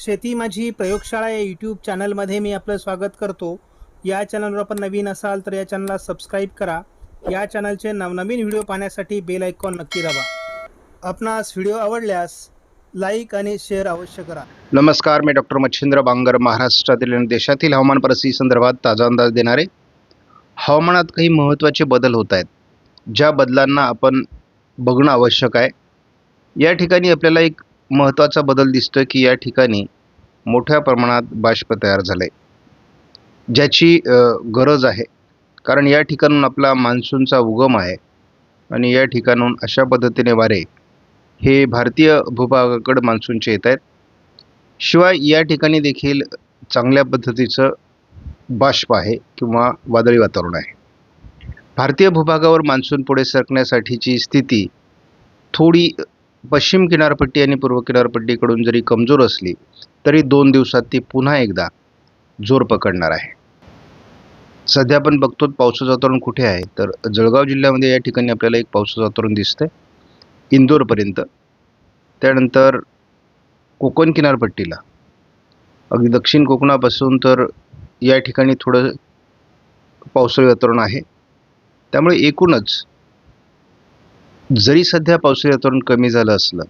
शेती माझी प्रयोगशाळा या यूट्यूब चॅनलमध्ये मी आपलं स्वागत करतो. या चॅनलवर आपण नवीन असाल तर या चॅनलला सबस्क्राईब करा. या चॅनलचे नवनवीन व्हिडिओ पाहण्यासाठी बेल आयकॉन नक्की दाबा. आपणास व्हिडिओ आवडल्यास लाईक आणि शेअर अवश्य करा. नमस्कार, मी डॉक्टर मच्छिंद्र बांगर, महाराष्ट्रातील आणि देशातील हवामान परिस्थिती संदर्भात ताजा अंदाज देणारे. हवामानात काही महत्त्वाचे बदल होत आहेत, ज्या बदलांना आपण बघणं आवश्यक आहे. या ठिकाणी आपल्याला एक महत्त्वाचा बदल दिसतो की या ठिकाणी मोठ्या प्रमाणात बाष्प तयार झालं आहे, ज्याची गरज आहे. कारण या ठिकाणून आपला मान्सूनचा उगम आहे आणि या ठिकाणून अशा पद्धतीने वारे हे भारतीय भूभागाकडे मान्सूनचे येत आहेत. शिवाय या ठिकाणी देखील चांगल्या पद्धतीचं बाष्प आहे किंवा वादळी वातावरण आहे. भारतीय भूभागावर मान्सून पुढे सरकण्यासाठीची स्थिती थोडी पश्चिम किनारपट्टी आणि पूर्व किनारपट्टीकडून जरी कमजोर असली तरी 2 दिवसात ती पुन्हा एकदा जोर पकडणार आहे. सध्या आपण बघतो पावसाचं वातावरण कुठे आहे, तर जळगाव जिल्ह्यामध्ये या ठिकाणी आपल्याला एक पावसाचं वातावरण दिसतंय इंदोरपर्यंत. त्यानंतर कोकण किनारपट्टीला अगदी दक्षिण कोकणापासून तर या ठिकाणी थोडं पावसाळी वातावरण आहे. त्यामुळे एकूणच जरी सध्या पावसाळी वातावरण कमी झालं असलं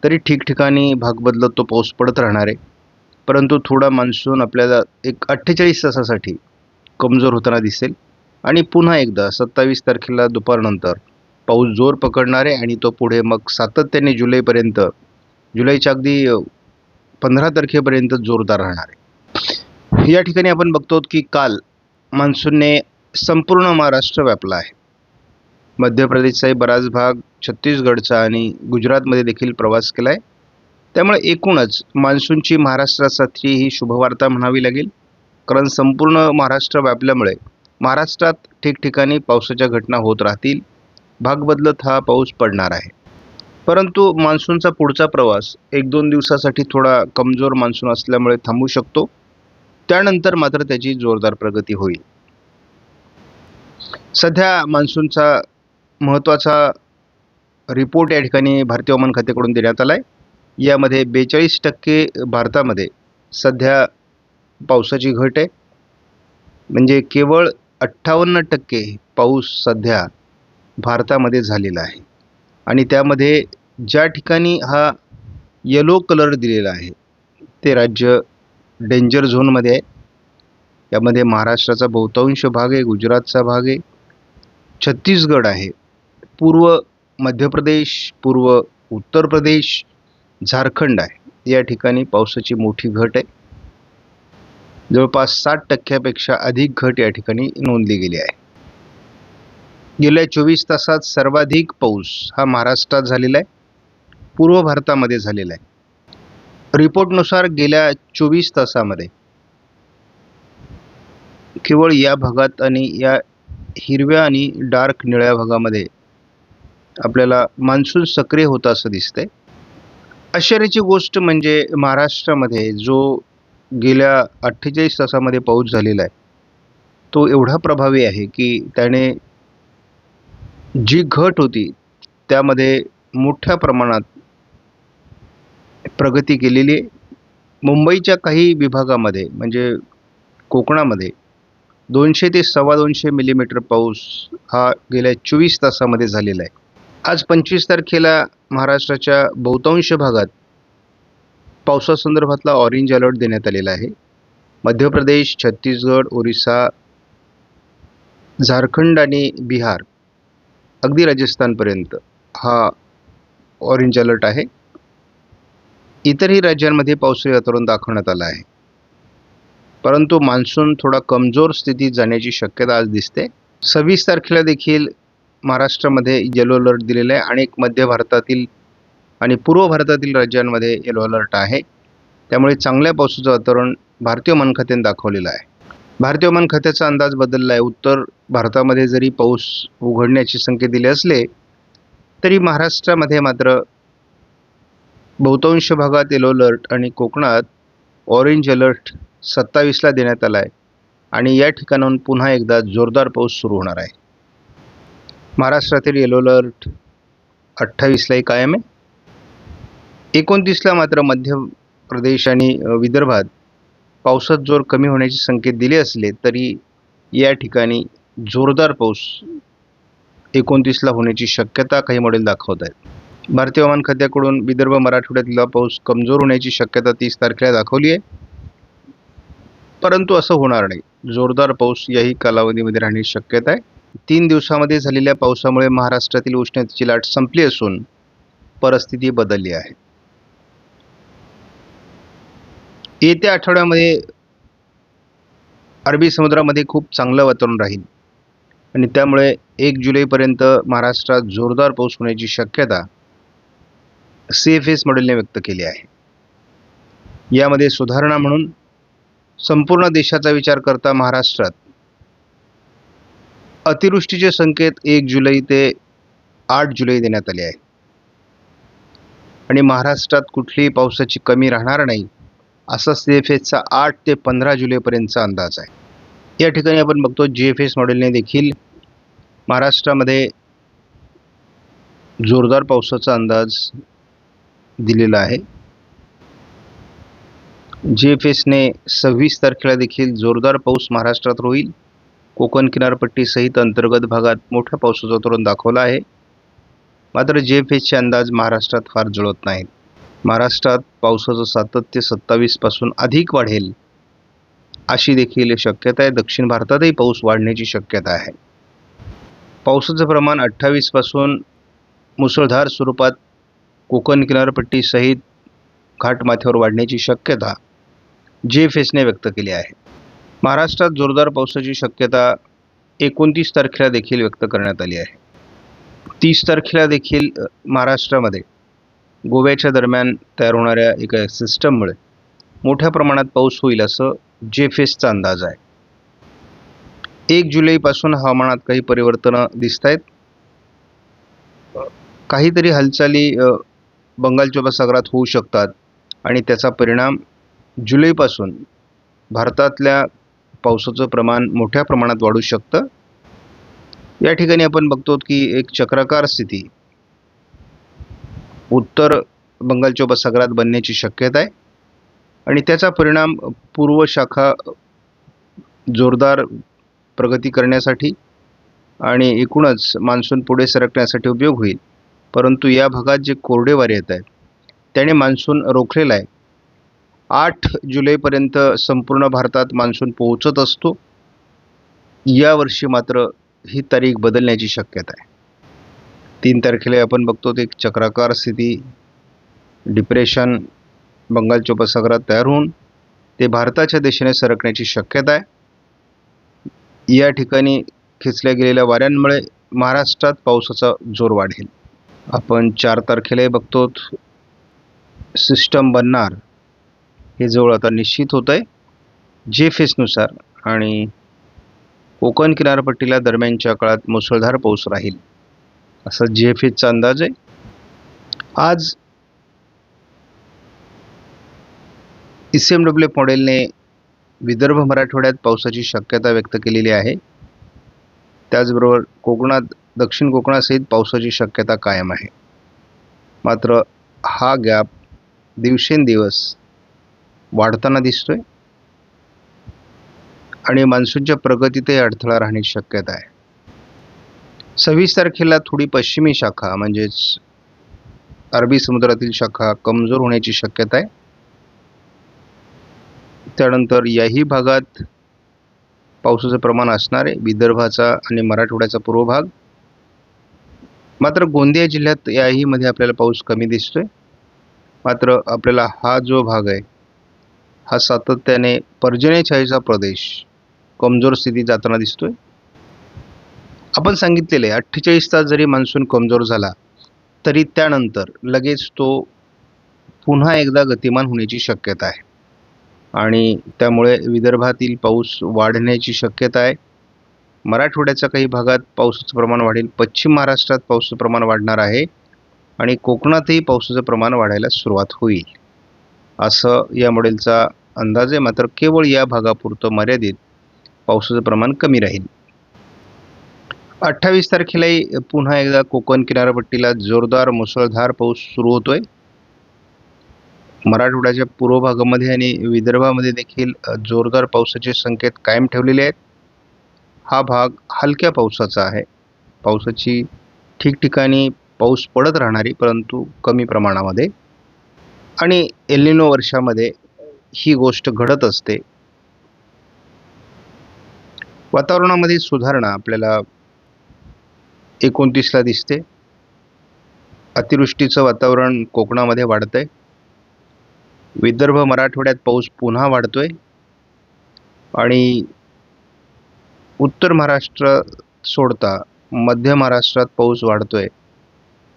तरी ठिकठिकाणी भाग बदलत तो पाऊस पडत राहणार आहे. परंतु थोडा मान्सून आपल्याला एक 48 तासासाठी कमजोर होताना दिसेल आणि पुन्हा एकदा 27 तारखेला दुपारनंतर पाऊस जोर पकडणार आहे आणि तो पुढे मग सातत्याने जुलैच्या अगदी 15 तारखेपर्यंत जोरदार राहणार आहे. या ठिकाणी आपण बघतो की काल मान्सूनने संपूर्ण महाराष्ट्र व्यापला आहे. मध्य प्रदेशचाही बराच भाग, छत्तीसगडचा आणि गुजरातमध्ये देखील प्रवास केला आहे. त्यामुळे एकूणच मान्सूनची महाराष्ट्रासाठी ही शुभवार्ता म्हणावी लागेल. कारण संपूर्ण महाराष्ट्र व्यापल्यामुळे महाराष्ट्रात ठिकठिकाणी पावसाच्या घटना होत राहतील. भाग बदलत हा पाऊस पडणार आहे. परंतु मान्सूनचा पुढचा प्रवास 1-2 दिवसासाठी थोडा कमजोर मान्सून असल्यामुळे थांबू शकतो. त्यानंतर मात्र त्याची जोरदार प्रगती होईल. सध्या मान्सूनचा महत्त्वाचा रिपोर्ट या ठिकाणी भारतीय हवामान खात्याकडून देण्यात आला आहे. यामध्ये 42% भारतामध्ये सध्या पावसाची घट आहे. म्हणजे केवळ 58% पाऊस सध्या भारतामध्ये झालेला आहे. आणि त्यामध्ये ज्या ठिकाणी हा येलो कलर दिलेला आहे ते राज्य डेंजर झोनमध्ये आहे. यामध्ये महाराष्ट्राचा बहुतांश भाग आहे, गुजरातचा भाग आहे, छत्तीसगड आहे, पूर्व मध्य प्रदेश, पूर्व उत्तर प्रदेश, झारखंड आहे. या ठिकाणी पावसाची मोठी घट आहे. जवळपास 60% अधिक घट या ठिकाणी नोंदली गेली आहे. गेल्या 24 तासात सर्वाधिक पाऊस हा महाराष्ट्रात झालेला आहे, पूर्व भारतामध्ये झालेला आहे. रिपोर्टनुसार गेल्या 24 तासामध्ये केवळ या भागात आणि या हिरव्या आणि डार्क निळ्या भागामध्ये आपल्याला मान्सून सक्रिय होता असं दिसतंय. आश्चर्याची गोष्ट म्हणजे महाराष्ट्रामध्ये जो गेल्या 48 तासामध्ये पाऊस झालेला आहे तो एवढा प्रभावी आहे की त्याने जी घट होती त्यामध्ये मोठ्या प्रमाणात प्रगती केलेली आहे. मुंबईच्या काही विभागामध्ये म्हणजे कोकणामध्ये 200 ते 250 मिलीमीटर पाऊस हा गेल्या 24 तासामध्ये झालेला आहे. आज 25 तारखेला महाराष्ट्राच्या बहुतांश भागात पावसासंदर्भातला ऑरेंज अलर्ट देण्यात आलेला आहे. मध्य प्रदेश, छत्तीसगड, ओरिसा, झारखंड आणि बिहार अगदी राजस्थानपर्यंत हा ऑरेंज अलर्ट आहे. इतरही राज्यांमध्ये पावसाळी वातावरण दाखवण्यात आलं आहे. परंतु मान्सून थोडा कमजोर स्थितीत जाण्याची शक्यता आज दिसते. 26 तारखेला देखील महाराष्ट्रामध्ये येलो अलर्ट दिलेला आहे. अनेक मध्य भारतातील आणि पूर्व भारतातील राज्यांमध्ये येलो अलर्ट आहे. त्यामुळे चांगल्या पावसाचं वातावरण भारतीय हवामान खात्याने दाखवलेलं आहे. भारतीय हवामान खात्याचा अंदाज बदलला आहे. उत्तर भारतामध्ये जरी पाऊस उघडण्याचे संकेत दिले असले तरी महाराष्ट्रामध्ये मात्र बहुतांश भागात येलो अलर्ट आणि कोकणात ऑरेंज अलर्ट 27ला देण्यात आला आहे. आणि या ठिकाणाहून पुन्हा एकदा जोरदार पाऊस सुरू होणार आहे. महाराष्ट्रातील येलो अलर्ट 28लाही कायम आहे. 29ला मात्र मध्य प्रदेश आणि विदर्भात पावसात जोर कमी होण्याचे संकेत दिले असले तरी या ठिकाणी जोरदार पाऊस 29ला होण्याची शक्यता काही मॉडेल दाखवत आहेत. भारतीय हवामान खात्याकडून विदर्भ मराठवाड्यातला पाऊस कमजोर होण्याची शक्यता 30 तारखेला दाखवली आहे, परंतु असं होणार नाही. जोरदार पाऊस याही कालावधीमध्ये राहण्याची शक्यता आहे. 3 दिवसामध्ये झालेल्या पावसामुळे महाराष्ट्रातील उष्णतेची लाट संपली असून परिस्थिती बदलली आहे. येत्या आठवड्यामध्ये अरबी समुद्रामध्ये खूप चांगलं वातावरण राहील आणि त्यामुळे 1 जुलैपर्यंत महाराष्ट्रात जोरदार पाऊस होण्याची शक्यता CFS मॉडेलने व्यक्त केली आहे. यामध्ये सुधारणा म्हणून संपूर्ण देशाचा विचार करता महाराष्ट्रात अतिवृष्टीचे संकेत 1 जुलै ते 8 जुलै देण्यात आले आहे आणि महाराष्ट्रात कुठलीही पावसाची कमी राहणार नाही असा CFSचा 8 ते 15 जुलैपर्यंतचा अंदाज आहे. या ठिकाणी आपण बघतो GFS मॉडेलने देखील महाराष्ट्रामध्ये जोरदार पावसाचा अंदाज दिलेला आहे. GFSने 26 तारखेला देखील जोरदार पाऊस महाराष्ट्रात होईल. कोकण किनारपट्टीसहित अंतर्गत भागात मोठ्या पावसाचा धोरण दाखवला आहे. मात्र GFSचे अंदाज महाराष्ट्रात फार जुळत नाहीत. महाराष्ट्रात पावसाचं सातत्य 27 पासून अधिक वाढेल अशी देखील शक्यता आहे. दक्षिण भारतातही पाऊस वाढण्याची शक्यता आहे. पावसाचं प्रमाण 28 पासून मुसळधार स्वरूपात कोकण किनारपट्टीसहित घाटमाथ्यावर वाढण्याची शक्यता GFSने व्यक्त केली आहे. महाराष्ट्रात जोरदार पावसाची शक्यता 29 तारखेला देखील व्यक्त करण्यात आली आहे. 30 तारखेला देखील महाराष्ट्रामध्ये गोव्याच्या दरम्यान तयार होणाऱ्या एका सिस्टममुळे मोठ्या प्रमाणात पाऊस होईल असं GFSचा अंदाज आहे. 1 जुलैपासून हवामानात काही परिवर्तनं दिसत आहेत. काहीतरी हालचाली बंगालच्या उपसागरात होऊ शकतात आणि त्याचा परिणाम जुलैपासून भारतातल्या पावसाचं प्रमाण मोठ्या प्रमाणात वाढू शकतं. या ठिकाणी आपण बघतो की एक चक्राकार स्थिती उत्तर बंगालच्या उपसागरात बनण्याची शक्यता आहे आणि त्याचा परिणाम पूर्व शाखा जोरदार प्रगती करण्यासाठी आणि एकूणच मान्सून पुढे सरकण्यासाठी उपयोग होईल. परंतु या भागात जे कोरडे वारे येत आहेत त्याने मान्सून रोखलेला आहे. 8 जुलैपर्यंत संपूर्ण भारतात मान्सून पोहोचत असतो. यावर्षी मात्र ही तारीख बदलण्याची शक्यता आहे. 3 तारखेला आपण बघतो ते एक चक्राकार स्थिती डिप्रेशन बंगालच्या उपसागरात तयार होऊन ते भारताच्या दिशेने सरकण्याची शक्यता आहे. या ठिकाणी खेचल्या गेलेल्या वाऱ्यांमुळे महाराष्ट्रात पावसाचा जोर वाढेल. आपण 4 तारखेलाही बघतो सिस्टम बनणार हे जवळ आता निश्चित होत आहे GFSनुसार आणि कोकण किनारपट्टीला दरम्यानच्या काळात मुसळधार पाऊस राहील असा GFSचा अंदाज आहे. आज ECMWF मॉडेलने विदर्भ मराठवाड्यात पावसाची शक्यता व्यक्त केलेली आहे. त्याचबरोबर कोकणात दक्षिण कोकणासहित पावसाची शक्यता कायम आहे. मात्र हा गॅप दिवसेंदिवस वाढताना दिसतोय आणि मान्सूनच्या प्रगतीतही अडथळा राहण्याची शक्यता आहे. 26 तारखेला थोडी पश्चिमी शाखा म्हणजेच अरबी समुद्रातील शाखा कमजोर होण्याची शक्यता आहे. त्यानंतर याही भागात पावसाचं प्रमाण असणार आहे, विदर्भाचा आणि मराठवाड्याचा पूर्व भाग. मात्र गोंदिया जिल्ह्यात याही मध्ये आपल्याला पाऊस कमी दिसतोय. मात्र आपल्याला हा जो भाग आहे हा सातत्याने पर्जन्यछायेचा प्रदेश कमजोर स्थितीत जाताना दिसतोय. आपण सांगितलेले 48 तास जरी मान्सून कमजोर झाला तरी त्यानंतर लगेच तो पुन्हा एकदा गतिमान होण्याची शक्यता आहे आणि त्यामुळे विदर्भातील पाऊस वाढण्याची शक्यता आहे. मराठवाड्याच्या काही भागात पावसाचं प्रमाण वाढेल. पश्चिम महाराष्ट्रात पावसाचं प्रमाण वाढणार आहे आणि कोकणातही पावसाचं प्रमाण वाढायला सुरुवात होईल असं या मॉडेलचा अंदाज आहे. मात्र केवळ या भागापुरतं मर्यादित पावसाचं प्रमाण कमी राहील. 28 तारखेलाही पुन्हा एकदा कोकण किनारपट्टीला जोरदार मुसळधार पाऊस सुरू होतोय. मराठवाड्याच्या पूर्व भागामध्ये आणि विदर्भामध्ये देखील जोरदार पावसाचे संकेत कायम ठेवलेले आहेत. हा भाग हलक्या पावसाचा आहे. पावसाची ठिकठिकाणी पाऊस पडत राहणारी, परंतु कमी प्रमाणामध्ये. आणि एल निनो वर्षामध्ये ही गोष्ट घडत असते. वातावरणामध्ये सुधारणा आपल्याला 29ला दिसते. अतिवृष्टीचं वातावरण कोकणामध्ये वाढतंय. विदर्भ मराठवाड्यात पाऊस पुन्हा वाढतोय आणि उत्तर महाराष्ट्र सोडता मध्य महाराष्ट्रात पाऊस वाढतोय.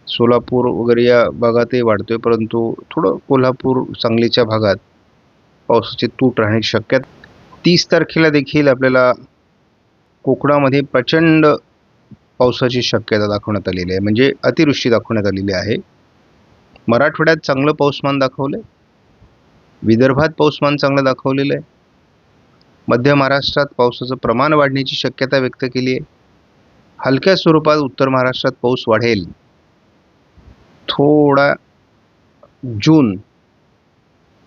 सोलापूर वगैरे या भागातही वाढतोय, परंतु थोडं कोल्हापूर सांगलीच्या भागात पावसाची तूट राहण्याची शक्यता. 30 तारखेला देखील आपल्याला कोकणामध्ये प्रचंड पावसाची शक्यता दाखवण्यात आलेली आहे, म्हणजे अतिवृष्टी दाखवण्यात आलेली आहे. मराठवाड्यात चांगलं पाऊसमान दाखवलंय. विदर्भात पाऊसमान चांगलं दाखवलेलं आहे. मध्य महाराष्ट्रात पावसाचं प्रमाण वाढण्याची शक्यता व्यक्त केली आहे. हलक्या स्वरूपात उत्तर महाराष्ट्रात पाऊस वाढेल. थोडा जून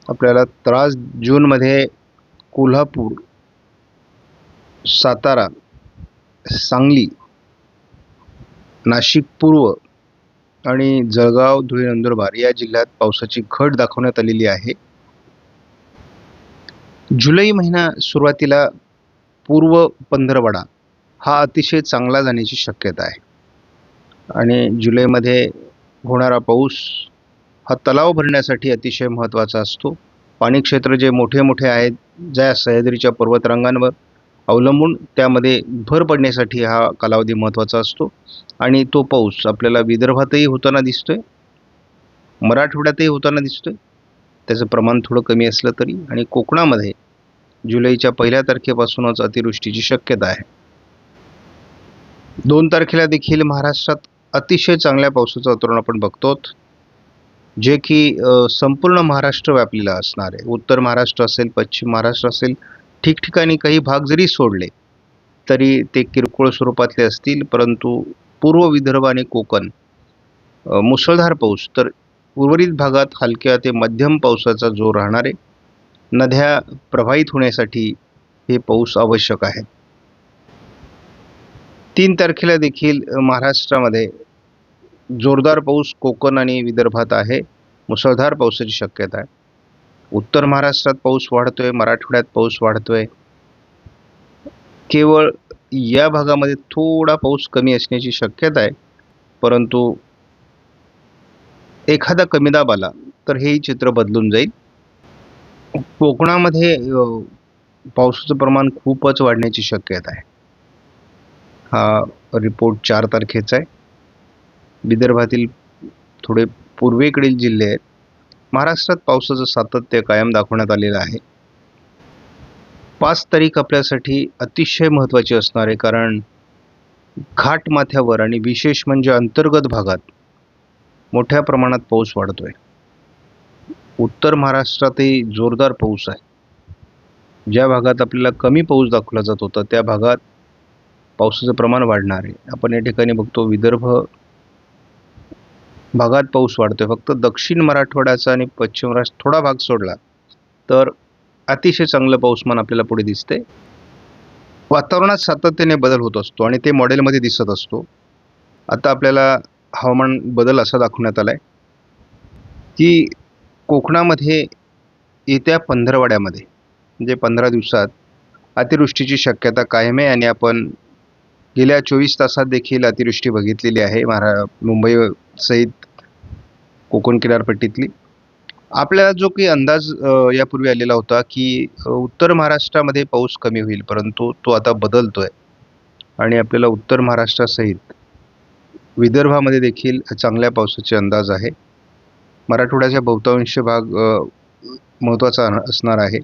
आपल्याला त्रास. जूनमध्ये कोल्हापूर, सातारा, सांगली, नाशिक पूर्व आणि जळगाव, धुळे, नंदुरबार या जिल्ह्यात पावसाची घट दाखवण्यात आलेली आहे. जुलै महिना सुरुवातीला पूर्व पंधरवडा हा अतिशय चांगला जाण्याची शक्यता आहे आणि जुलैमध्ये होणारा पाऊस हा तलाव भरण्यासाठी अतिशय महत्त्वाचा असतो. पाणी क्षेत्र जे मोठे मोठे आहेत, ज्या सह्याद्रीच्या पर्वतरांगांवर अवलंबून, त्यामध्ये भर पडण्यासाठी हा कालावधी महत्त्वाचा असतो आणि तो पाऊस आपल्याला विदर्भातही होताना दिसतोय, मराठवाड्यातही होताना दिसतोय. त्याचं प्रमाण थोडं कमी असलं तरी. आणि कोकणामध्ये जुलैच्या 1 तारखेपासूनच अतिवृष्टीची शक्यता आहे. 2 तारखेला देखील महाराष्ट्रात अतिशय चांगल्या पावसाचं वातावरण आपण बघतो, जे की संपूर्ण महाराष्ट्र व्यापलेला असणार आहे. उत्तर महाराष्ट्र असेल, पश्चिम महाराष्ट्र असेल, ठिकठिकाणी काही भाग जरी सोडले तरी ते किरकोळ स्वरूपातले असतील, परंतु पूर्व विदर्भ आणि कोकण मुसळधार पाऊस, तर उर्वरित भागात हलक्या ते मध्यम पावसाचा जोर राहणार आहे. नद्या प्रवाहित होण्यासाठी हे पाऊस आवश्यक आहे. 3 तारखेला देखील महाराष्ट्रामध्ये जोरदार पाऊस कोकण आणि विदर्भात आहे. मुसळधार पावसाची शक्यता आहे. उत्तर महाराष्ट्रात पाऊस वाढतोय, मराठवाड्यात पाऊस वाढतोय. केवळ या भागामध्ये थोडा पाऊस कमी असण्याची शक्यता आहे, परंतु एखादा कमी दाब आला तर हेही चित्र बदलून जाईल. कोकणामध्ये पावसाचं प्रमाण खूपच वाढण्याची शक्यता आहे. हा रिपोर्ट 4 तारखेचा आहे. विदर्भातील थोडे पूर्वेकडील जिल्हे आहेत. महाराष्ट्रात पावसाचं सातत्य कायम दाखवण्यात आलेलं आहे. 5 तारीख आपल्यासाठी अतिशय महत्त्वाची असणार आहे, कारण घाटमाथ्यावर आणि विशेष म्हणजे अंतर्गत भागात मोठ्या प्रमाणात पाऊस वाढतोय. उत्तर महाराष्ट्रातही जोरदार पाऊस आहे. ज्या भागात आपल्याला कमी पाऊस दाखवला जात होता त्या भागात पावसाचं प्रमाण वाढणार आहे. आपण या ठिकाणी बघतो विदर्भ भागात पाऊस वाढतोय. फक्त दक्षिण मराठवाड्याचा आणि पश्चिम महाराष्ट्र थोडा भाग सोडला तर अतिशय चांगलं पाऊसमान आपल्याला पुढे दिसते. वातावरणात सातत्याने बदल होत असतो आणि ते मॉडेलमध्ये दिसत असतो. आता आपल्याला हवामान बदल असा दाखवण्यात आला आहे की कोकणामध्ये येत्या पंधरवड्यामध्ये म्हणजे 15 दिवसात अतिवृष्टीची शक्यता कायम आहे आणि आपण गेल्या 24 तासात देखील अतिवृष्टी बघितलेली आहे मुंबई सहित कोकण किनारपट्टीतली. आपल्याला जो काही अंदाज यापूर्वी आलेला होता की उत्तर महाराष्ट्रामध्ये पाऊस कमी होईल, परंतु तो आता बदलतोय आणि आपल्याला उत्तर महाराष्ट्रासहित विदर्भामध्ये देखील चांगल्या पावसाचे अंदाज आहे. मराठवाड्याचा बहुतांश भाग महत्त्वाचा असणार आहे.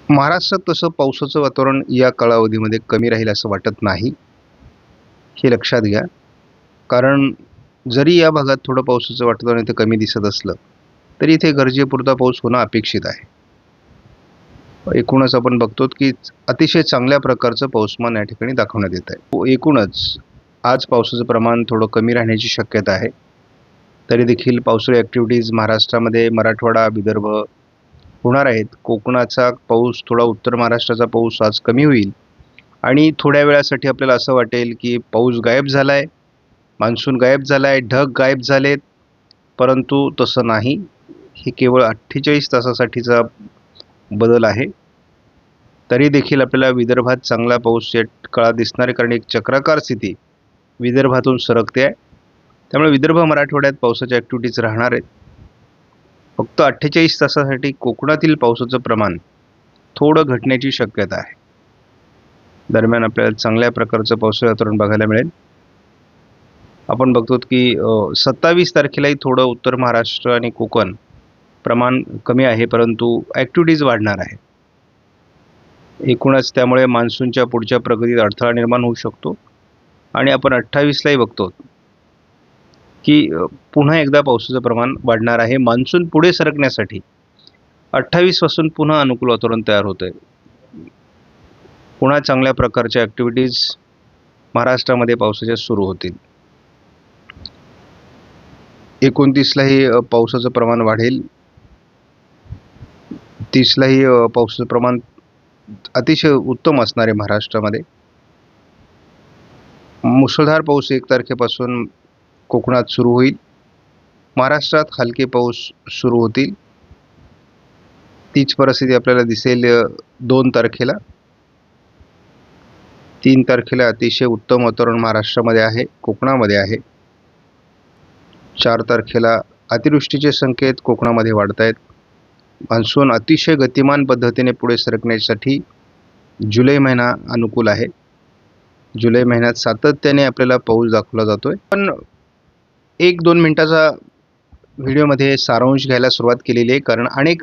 महाराष्ट्रात तसं पावसाचं वातावरण या कालावधीमध्ये कमी राहील असं वाटत नाही, हे लक्षात घ्या. कारण जरी या भागात थोडं पावसाचं वातावरण इथे कमी दिसत असलं तरी इथे गरजेपुरता पाऊस होणं अपेक्षित आहे. एकूणच आपण बघतो की अतिशय चांगल्या प्रकारचं पाऊसमान या ठिकाणी दाखवण्यात येत आहे. एकूणच आज पावसाचं प्रमाण थोडं कमी राहण्याची शक्यता आहे. तरी देखील पावसाळी ॲक्टिव्हिटीज महाराष्ट्रामध्ये मराठवाडा, विदर्भ होणार आहेत. कोकणाचा पाऊस, थोडा उत्तर महाराष्ट्राचा पाऊस आज कमी होईल आणि थोड्या वेळासाठी आपल्याला असं वाटेल की पाऊस गायब झाला आहे, मान्सून गायब झाला आहे, ढग गायब झालेत, परंतु तसं नाही. हे केवळ 48 तासासाठीचा बदल आहे. तरी देखील आपल्याला विदर्भात चांगला पाऊस या काळात दिसणार आहे, कारण एक चक्राकार स्थिती विदर्भातून सरकते आहे. त्यामुळे विदर्भ मराठवाड्यात पावसाच्या ॲक्टिव्हिटीज राहणार आहेत. फक्त 48 तासासाठी कोकणातील पावसाचं प्रमाण थोडं घटण्याची शक्यता आहे. दरम्यान आपल्याला चांगल्या प्रकारचं पावसाळी वातावरण बघायला मिळेल. आपण बघतो की 27 तारखेलाही थोडं उत्तर महाराष्ट्र आणि कोकण प्रमाण कमी आहे, परंतु ॲक्टिव्हिटीज वाढणार आहे. एकूणच त्यामुळे मान्सूनच्या पुढच्या प्रगतीत अडथळा निर्माण होऊ शकतो आणि आपण 28लाही बघतो की पुन्हा एकदा पावसाचं प्रमाण वाढणार आहे. मान्सून पुढे सरकण्यासाठी 28 पासून पुन्हा अनुकूल वातावरण तयार होतं आहे. पुन्हा चांगल्या प्रकारच्या ॲक्टिव्हिटीज महाराष्ट्रामध्ये पावसाच्या सुरू होतील. 29लाही पावसाचं प्रमाण वाढेल. 30लाही पावसाचं प्रमाण अतिशय उत्तम असणार आहे महाराष्ट्रामध्ये. मुसळधार पाऊस 1 तारखेपासून कोकणात सुरू होईल. महाराष्ट्रात हलके पाऊस सुरू होतील. तीच परिस्थिती आपल्याला दिसेल 2 तारखेला. 3 तारखेला अतिशय उत्तम वातावरण महाराष्ट्रामध्ये आहे, कोकणामध्ये आहे. 4 तारखेला अतिवृष्टीचे संकेत कोकणामध्ये वाढत आहेत. मान्सून अतिशय गतिमान पद्धतीने पुढे सरकण्यासाठी जुलै महिना अनुकूल आहे. जुलै महिन्यात सातत्याने आपल्याला पाऊस दाखवला जातोय. पण 1-2 मिनिटाचा व्हिडिओमध्ये सारांश घ्यायला सुरुवात केलेली आहे, कारण अनेक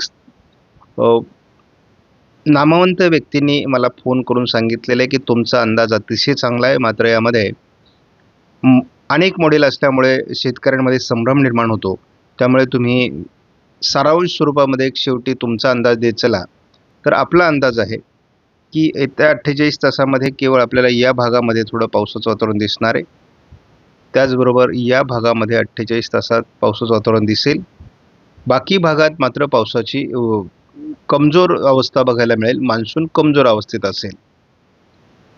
नामवंत व्यक्तींनी मला फोन करून सांगितलेलं आहे की तुमचा अंदाज अतिशय चांगला आहे, मात्र यामध्ये अनेक मॉडेल असल्यामुळे शेतकऱ्यांमध्ये संभ्रम निर्माण होतो. त्यामुळे तुम्ही सारांश स्वरूपामध्ये शेवटी तुमचा अंदाज देत चला. तर आपला अंदाज आहे की येत्या 48 तासामध्ये केवळ आपल्याला या भागामध्ये थोडं पावसाचं वातावरण दिसणार आहे. त्याचबरोबर या भागामध्ये 48 तासात पावसाचं वातावरण दिसेल. बाकी भागात मात्र पावसाची कमजोर अवस्था बघायला मिळेल. मान्सून कमजोर अवस्थेत असेल.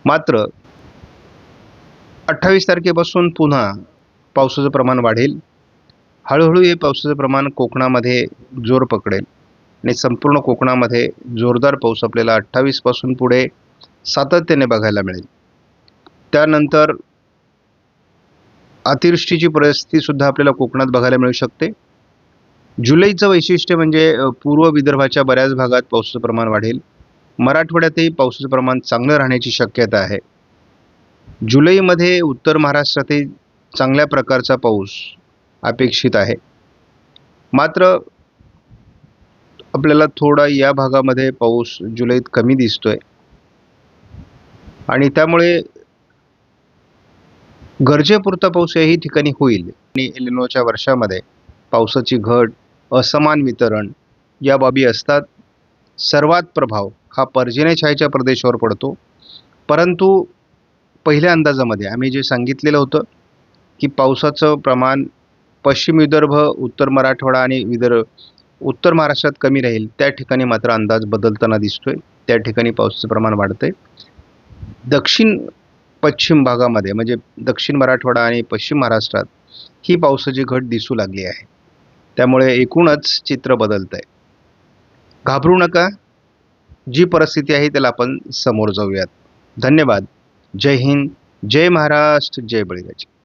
मात्र 28 तारखेपासून पुन्हा पावसाचं प्रमाण वाढेल. हळूहळू हे पावसाचं प्रमाण कोकणामध्ये जोर पकडेल आणि संपूर्ण कोकणामध्ये जोरदार पाऊस आपल्याला 28 पासून पुढे सातत्याने बघायला मिळेल. त्यानंतर अतिवृष्टीची परिस्थितीसुद्धा आपल्याला कोकणात बघायला मिळू शकते. जुलैचं वैशिष्ट्य म्हणजे पूर्व विदर्भाच्या बऱ्याच भागात पावसाचं प्रमाण वाढेल. मराठवाड्यातही पावसाचं प्रमाण चांगलं राहण्याची शक्यता आहे. जुलैमध्ये उत्तर महाराष्ट्रातही चांगल्या प्रकारचा पाऊस अपेक्षित आहे. मात्र आपल्याला थोडा या भागामध्ये पाऊस जुलैत कमी दिसतोय आणि त्यामुळे गरजेपुरता पाऊस याही ठिकाणी होईल. आणि एल निनोच्या वर्षामध्ये पावसाची घट, असमान वितरण या बाबी असतात. सर्वात प्रभाव हा पर्जन्यछायेच्या प्रदेशावर पडतो. परंतु पहिल्या अंदाजामध्ये आम्ही जे सांगितलेलं होतं की पावसाचं प्रमाण पश्चिम विदर्भ, उत्तर मराठवाडा आणि उत्तर महाराष्ट्रात कमी राहील, त्या ठिकाणी मात्र अंदाज बदलताना दिसतोय. त्या ठिकाणी पावसाचं प्रमाण वाढतंय. दक्षिण पश्चिम भागामध्ये म्हणजे दक्षिण मराठवाडा आणि पश्चिम महाराष्ट्रात ही पावसाची घट दिसू लागली आहे. त्यामुळे एकूणच चित्र बदलतंय. घाबरू नका. जी परिस्थिती आहे त्याला आपण समोर जाऊयात. धन्यवाद. जय हिंद, जय महाराष्ट्र, जय बळीराजा.